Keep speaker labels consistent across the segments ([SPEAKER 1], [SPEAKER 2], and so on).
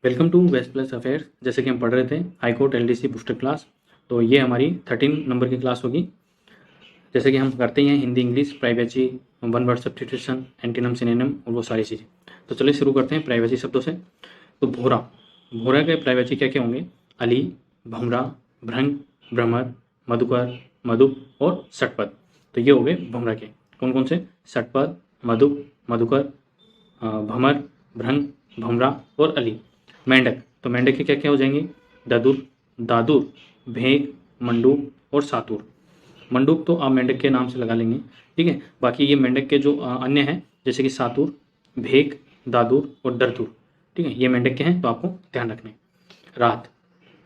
[SPEAKER 1] Welcome to west plus affairs. जैसे कि हम पढ़ रहे थे high court LDC booster class, तो ये हमारी 13 नंबर की क्लास होगी। जैसे कि हम करते ही हैं Hindi English privacy, one word substitution, antonym synonym और वो सारी चीज़ें। तो चलिए शुरू करते हैं प्राइवेसी शब्दों से। तो भोरा, भोरा के प्राइवेसी क्या क्या होंगे? अली, भमरा, भ्रंग, भ्रमर, मधुकर, मधुप और षटपद। तो ये हो गए भमरा के। कौन कौन से? षटपद, मधुप, मधुकर, भमर, भ्रंग, भमरा और अली। मेंढक, तो मेंढक के क्या क्या हो जाएंगे? ददुर, दादुर, भेग, मंडूक और सातुर। मंडूक तो आप मेंढक के नाम से लगा लेंगे, ठीक है। बाकी ये मेंढक के जो अन्य हैं जैसे कि सातुर, भेग, दादुर और दरदुर, ठीक है, ये मेंढक के हैं, तो आपको ध्यान रखने। रात,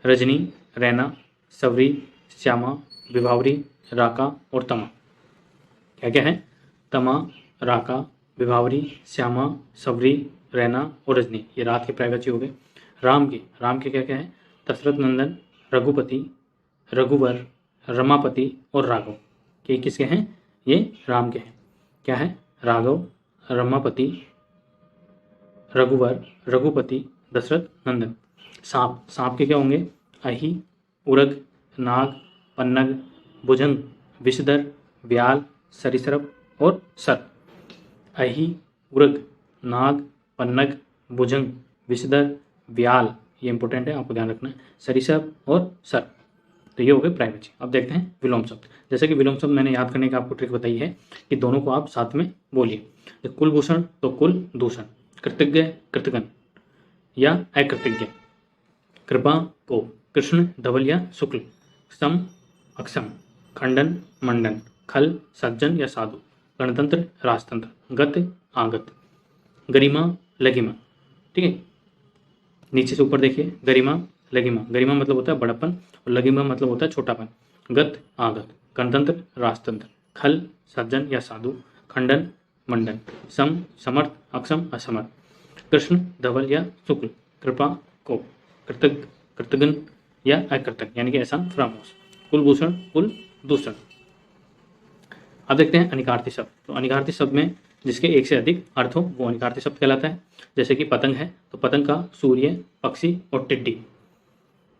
[SPEAKER 1] रजनी, रैना, सवरी, श्यामा, विभावरी, राका और तमा। क्या क्या है? तमा, राका, विभावरी, श्यामा, सवरी, रैना और रजनी, ये रात के प्राइवेसी हो गए। राम के क्या क्या है? दशरथ नंदन, रघुपति, रघुवर, रमापति और राघव। ये किसके हैं? ये राम के हैं। क्या है? राघव, रमापति, रघुवर, रघुपति, दशरथ नंदन। सांप के क्या होंगे? अहि, उरग, नाग, पन्नग, भुजंग, विषधर, व्याल, सरीसृप और सर्प। अहि, उरग, नाग, पन्नग, भुजंग, विषधर, व्याल, ये इंपॉर्टेंट है, आपको ध्यान रखना है, सरीसृप और सर्प। तो ये हो गए प्राइवेसी। अब देखते हैं विलोम शब्द। जैसे कि विलोम शब्द मैंने याद करने की आपको ट्रिक बताई है कि दोनों को आप साथ में बोलिए। कुलभूषण तो कुल दूषण, कृतज्ञ कृतघ्न या अकृतज्ञ, कृपा को, कृष्ण धवल या शुक्ल, सम अक्षम, खंडन मंडन, खल सज्जन या साधु, गणतंत्र राजतंत्र, गत आगत, गरिमा लगिमा, ठीक है। नीचे से ऊपर देखिए, गरिमा लगिमा, गरिमा मतलब होता है बड़प्पन और लगिमा मतलब होता है छोटापन। गत आगत, गणतंत्र राजतंत्र, खल सज्जन या साधु, खंडन मंडन, सम समर्थ अक्षम असमर्थ, कृष्ण धवल या शुक्ल, कृपा को, कृतज्ञ कृतघ्न या अकृतज्ञ यानी कि ऐसा फ्रामोस, कुलभूषण कुल दूषण। अब देखते हैं अनिकार्थी शब्द। तो अनिकार्थी शब्द में जिसके एक से अधिक अर्थ हो वो अनिकार्थी शब्द कहलाता है। जैसे कि पतंग है तो पतंग का सूर्य, पक्षी और टिड्डी।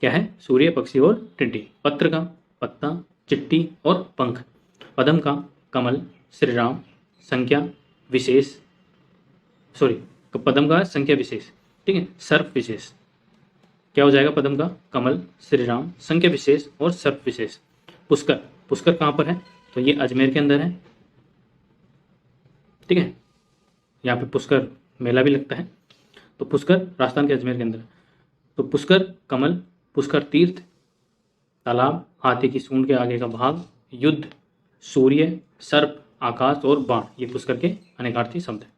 [SPEAKER 1] क्या है? सूर्य, पक्षी और टिड्डी। पत्र का पत्ता, चिट्ठी और पंख। पदम का कमल, श्री राम, संख्या विशेष, सॉरी, पदम का संख्या विशेष, ठीक है, सर्प विशेष। क्या हो जाएगा? पदम का कमल, श्री राम, संख्या विशेष और सर्प विशेष। पुष्कर, पुष्कर कहाँ पर है? तो ये अजमेर के अंदर है, ठीक है, यहाँ पे पुष्कर मेला भी लगता है। तो पुष्कर राजस्थान के अजमेर के अंदर। तो पुष्कर कमल, पुष्कर तीर्थ, तालाब, हाथी की सूंड के आगे का भाग, युद्ध, सूर्य, सर्प, आकाश और बाण, ये पुष्कर के अनेकार्थी शब्द हैं।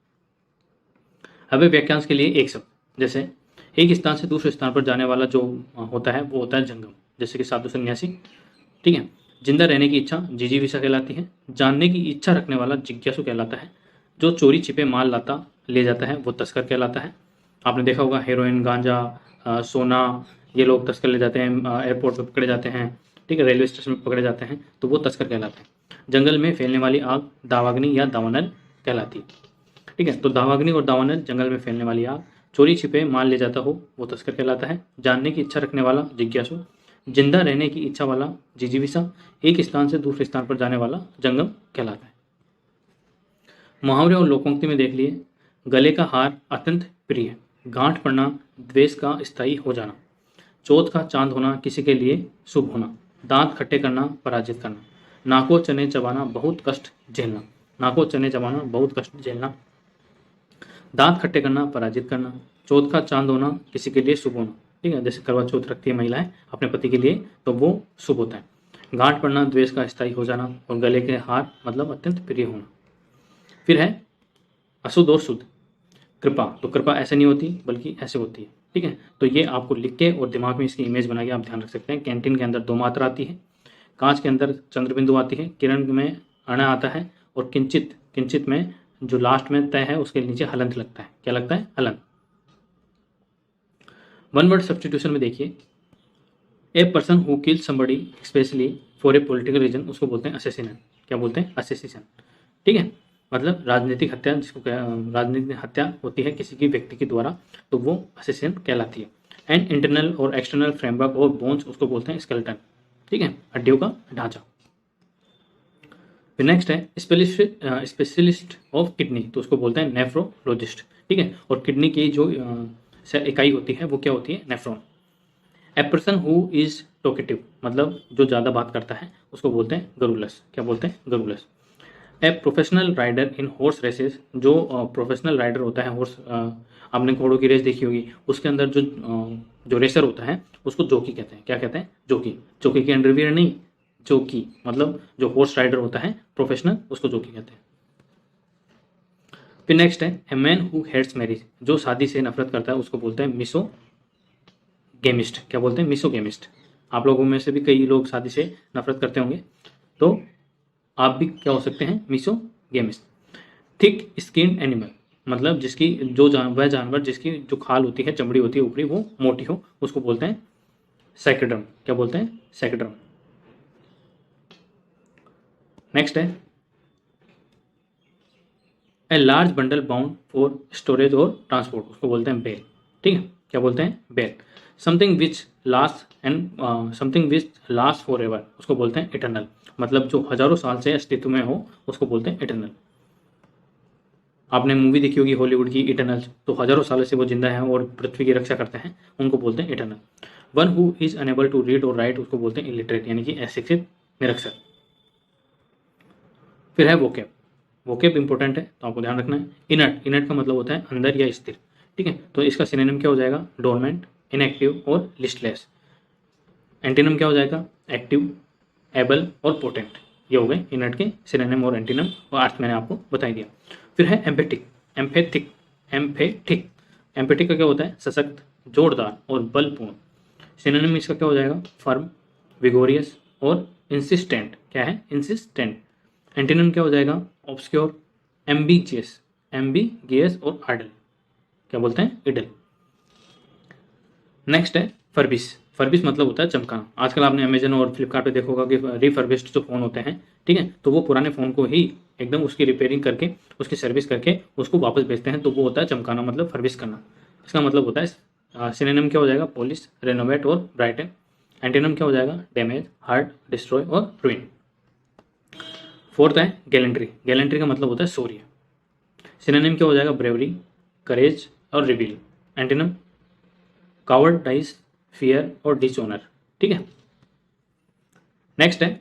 [SPEAKER 1] अब व्याख्यांश के लिए एक शब्द, जैसे एक स्थान से दूसरे स्थान पर जाने वाला जो होता है वो होता है जंगम। जैसे कि साधु सन्यासी, ठीक है। जिंदा रहने की इच्छा जिजीविषा कहलाती है। जानने की इच्छा रखने वाला जिज्ञासु कहलाता है। जो चोरी छिपे माल लाता ले जाता है वो तस्कर कहलाता है। आपने देखा होगा हेरोइन, गांजा, सोना, ये लोग तस्कर ले जाते हैं, एयरपोर्ट पर पकड़े जाते हैं, ठीक है, रेलवे स्टेशन पर पकड़े जाते हैं, तो वो तस्कर कहलाते हैं। जंगल में फैलने वाली आग दावाग्नि या दावानल कहलाती है, ठीक है। तो दावाग्नि और दावानल जंगल में फैलने वाली आग, चोरी छिपे माल ले जाता हो वो तस्कर कहलाता है। जानने की इच्छा रखने वाला जिज्ञासु, जिंदा रहने की इच्छा वाला जिजीविषा, एक स्थान से दूसरे स्थान पर जाने वाला जंगम कहलाता है। मुहावरे और लोकोक्ति में देख लिए, गले का हार अत्यंत प्रिय, गांठ पड़ना द्वेष का स्थायी हो जाना, चौथ का चांद होना किसी के लिए शुभ होना, दांत खट्टे करना पराजित करना, नाको चने चबाना बहुत कष्ट झेलना, नाको चने चबाना बहुत कष्ट झेलना, दांत खट्टे करना पराजित करना, चौथ का चांद होना किसी के लिए शुभ होना, ठीक है। जैसे करवा चौथ रखती है महिलाएं अपने पति के लिए तो वो शुभ होता है। गांठ पड़ना द्वेष का स्थायी हो जाना और गले के हार मतलब अत्यंत प्रिय होना। फिर है अशुद्ध और शुद्ध। कृपा, तो कृपा ऐसे नहीं होती बल्कि ऐसे होती है, ठीक है। तो ये आपको लिख के और दिमाग में इसकी इमेज बना के आप ध्यान रख सकते हैं। कैंटीन के अंदर दो मात्रा आती है, कांच के अंदर चंद्रबिंदु आती है, किरण में अणा आता है और किंचित, किंचित में जो लास्ट में तय है उसके नीचे हलंत लगता है। क्या लगता है? हलंत। वन वर्ड सब्स्टिट्यूशन में देखिए, a person who kill somebody specially for a political reason, उसको बोलते हैं असेसिनेशन। क्या बोलते हैं? असेसिनेशन, ठीक है। मतलब राजनीतिक हत्या, राजनीतिक हत्या होती है किसी की व्यक्ति के द्वारा, तो वो असेसिन कहलाती है। एंड इंटरनल और एक्सटर्नल फ्रेमवर्क और बोन्स, उसको बोलते हैं स्केलेटन, ठीक है, हड्डियों का ढांचा। फिर नेक्स्ट है स्पेशलिस्ट ऑफ किडनी, तो उसको बोलते हैं नेफ्रोलॉजिस्ट, ठीक है। और किडनी की जो इकाई होती है वो क्या होती है, nephron. A person who is talkative, मतलब जो ज़्यादा बात करता है उसको बोलते हैं गरुलस, क्या बोलते हैं, garrulous. A professional rider in horse races, जो प्रोफेशनल राइडर होता है हॉर्स, आपने घोड़ों की रेस देखी होगी, उसके अंदर जो रेसर होता है उसको जोकी कहते हैं, क्या कहते हैं, जोकी। जोकी के अंडरवियर नहीं, जोकी मतलब जो हॉर्स राइडर होता है प्रोफेशनल, उसको जोकी कहते हैं। फिर नेक्स्ट है a man who hates marriage, जो शादी से नफरत करता है उसको बोलते हैं मिसोगेमिस्ट, क्या बोलते हैं, मिसोगेमिस्ट। आप लोगों में से भी कई लोग शादी से नफरत करते होंगे, तो आप भी क्या हो सकते हैं, मिसोगेमिस्ट। थिक स्किन एनिमल, मतलब जिसकी वह जानवर जिसकी जो खाल होती है, चमड़ी होती है ऊपरी, वो मोटी हो, उसको बोलते हैं सैकेड्रम, क्या बोलते हैं, सैकेड्रम। नेक्स्ट है a large bundle bound for storage और ट्रांसपोर्ट, उसको बोलते हैं बेल, ठीक है, क्या बोलते हैं, bale. Something which last forever, उसको बोलते हैं इटर्नल, मतलब जो हजारों साल से अस्तित्व में हो उसको बोलते हैं इटर्नल। आपने मूवी देखी होगी हॉलीवुड की इटर्नल, तो हजारों सालों से वो जिंदा हैं और पृथ्वी की रक्षा करते हैं, उनको बोलते हैं eternal. One who is unable to read और राइट, उसको बोलते हैं इलिटरेट, यानी कि अशिक्षित, निरक्षर। फिर है वोकेब, वोकेब इंपॉर्टेंट है तो आपको ध्यान रखना है। इनर्ट, इनर्ट का मतलब होता है अंदर या स्थिर, ठीक है, तो इसका सिनोनिम क्या हो जाएगा, डोरमेंट, इनएक्टिव और लिस्टलेस। एंटीनम क्या हो जाएगा, एक्टिव, एबल और पोटेंट। ये हो गए इनर्ट के सिनोनिम और एंटीनम, और अर्थ मैंने आपको बता दिया। फिर है एम्फेटिक, एम्फेथिक, एम्फेटिक, एम्फेटिक का क्या होता है, सशक्त, जोरदार और बलपूर्ण। सिनोनिम इसका क्या हो जाएगा, फर्म, विगोरियस और इंसिस्टेंट, क्या है, इंसिस्टेंट। एंटीनम क्या हो जाएगा, ऑब्सक्योर, एम्बिजियस, एम्बिगियस और आइडल, क्या बोलते हैं, इडल। नेक्स्ट है फर्बिस, फर्बिस मतलब होता है चमकाना। आजकल आपने अमेजन और फ्लिपकार्ट पे देखा होगा कि रिफर्बिश्ड जो फ़ोन होते हैं, ठीक है, तो वो पुराने फ़ोन को ही एकदम उसकी रिपेयरिंग करके, उसकी सर्विस करके उसको वापस बेचते हैं, तो वो होता है चमकाना, मतलब फर्बिश करना। इसका मतलब होता है, सिनोनिम क्या हो जाएगा, पॉलिश, रेनोवेट और ब्राइटन। एंटीनम क्या हो जाएगा, डैमेज, हर्ट, डिस्ट्रॉय और रुइन। फोर्थ है गैलेंट्री, गैलेंट्री का मतलब होता है शौर्य। सिनोनिम क्या हो जाएगा, ब्रेवरी, करेज और रिवील। एंटीनम कावर्डाइज, फियर और डिसऑनर, ठीक है। नेक्स्ट है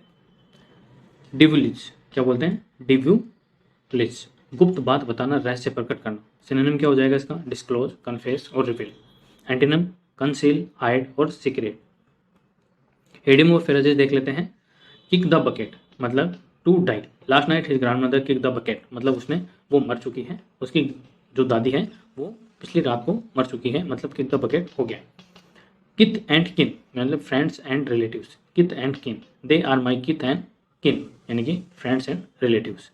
[SPEAKER 1] डिवलिज, क्या बोलते हैं, डिव्यूलिज, गुप्त बात बताना, रहस्य प्रकट करना। सिनोनिम क्या हो जाएगा इसका, डिस्क्लोज, कन्फेस और रिवील। एंटीनम कंसील, हाइड और सीक्रेट। हेडियम और फ्रेजेस देख लेते हैं। किक द बकेट मतलब to die, last night his grandmother kick the bucket, मतलब वो मर चुकी है, उसकी जो दादी है वो पिछली रात को मर चुकी है, मतलब किक द बकेट हो गया। किथ एंड किन मतलब friends and relatives, kith and kin, they are my kith and kin, यानी कि friends and relatives.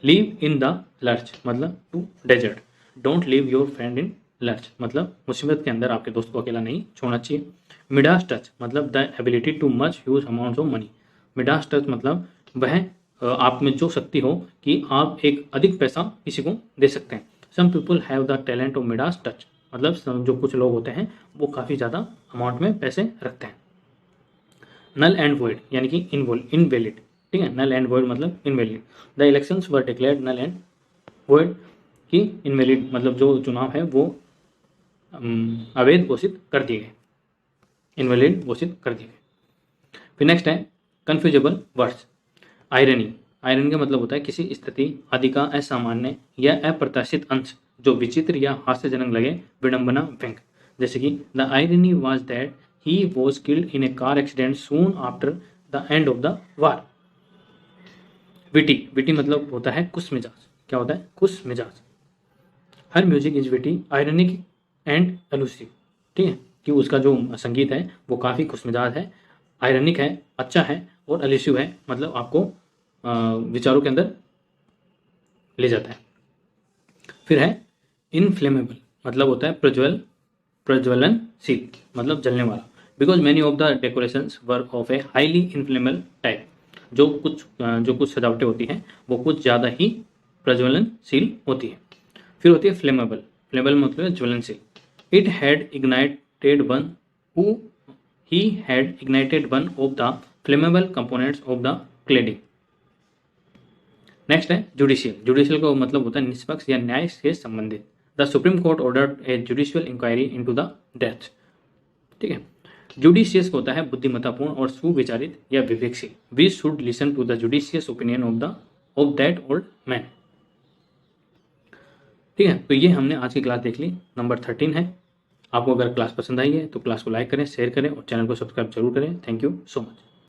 [SPEAKER 1] Leave in the lurch मतलब to desert, don't leave your friend in lurch, मतलब मुसीबत के अंदर आपके दोस्त को अकेला नहीं छोड़ना चाहिए। मिडास टच मतलब the ability too much huge amount of money, Midas touch मतलब वह आप में जो शक्ति हो कि आप एक अधिक पैसा किसी को दे सकते हैं। Some people have the talent of Midas touch, मतलब जो कुछ लोग होते हैं वो काफ़ी ज़्यादा अमाउंट में पैसे रखते हैं। नल एंड वॉइड यानी कि इनवैलिड, ठीक है, नल एंड वॉइड मतलब invalid. The elections were declared null and void, कि इनवैलिड मतलब जो चुनाव है वो अवैध घोषित कर दिए गए, इनवैलिड घोषित कर दिए गए। फिर नेक्स्ट है कन्फ्यूजेबल वर्ड्स। आयरनी, आयरनी का मतलब होता है किसी स्थिति आदि का असामान्य या अप्रत्याशित अंश जो विचित्र या हास्यजनक लगे, विडंबना, व्यंग। जैसे कि the irony was that he was killed in A car accident soon after the end of the war. Witty, witty मतलब होता है खुश मिजाज, क्या होता है, खुश मिजाज। Her music is witty, ironic and elusive, ठीक है, कि उसका जो संगीत है वो काफ़ी खुशमिजाज है, आयरनिक है, अच्छा है और एलुसिव है, मतलब आपको विचारों के अंदर ले जाता है। फिर है इनफ्लेमेबल मतलब होता है प्रज्वलनशील, मतलब जलने वाला। Because many of the decorations work of a highly inflammable type, जो कुछ सजावटें होती हैं वो कुछ ज़्यादा ही प्रज्वलनशील होती है। फिर होती है फ्लेमेबल। फ्लेमेबल मतलब ज्वलनशील। It had ignited one who he had ignited one of the flammable components of the cladding. Next है जुडिशियल। जुडिशियल का मतलब होता है निष्पक्ष या न्याय से संबंधित। The supreme court ordered a judicial inquiry into the death. ठीक है। जुडिशियस होता है बुद्धिमत्तापूर्ण और सुविचारित या विवेकशील। We should listen to the judicious opinion of that old man. ठीक है, तो ये हमने आज की क्लास देख ली, नंबर 13 है। आपको अगर क्लास पसंद आई है तो क्लास को लाइक करें, शेयर करें और चैनल को सब्सक्राइब जरूर करें। Thank you so much.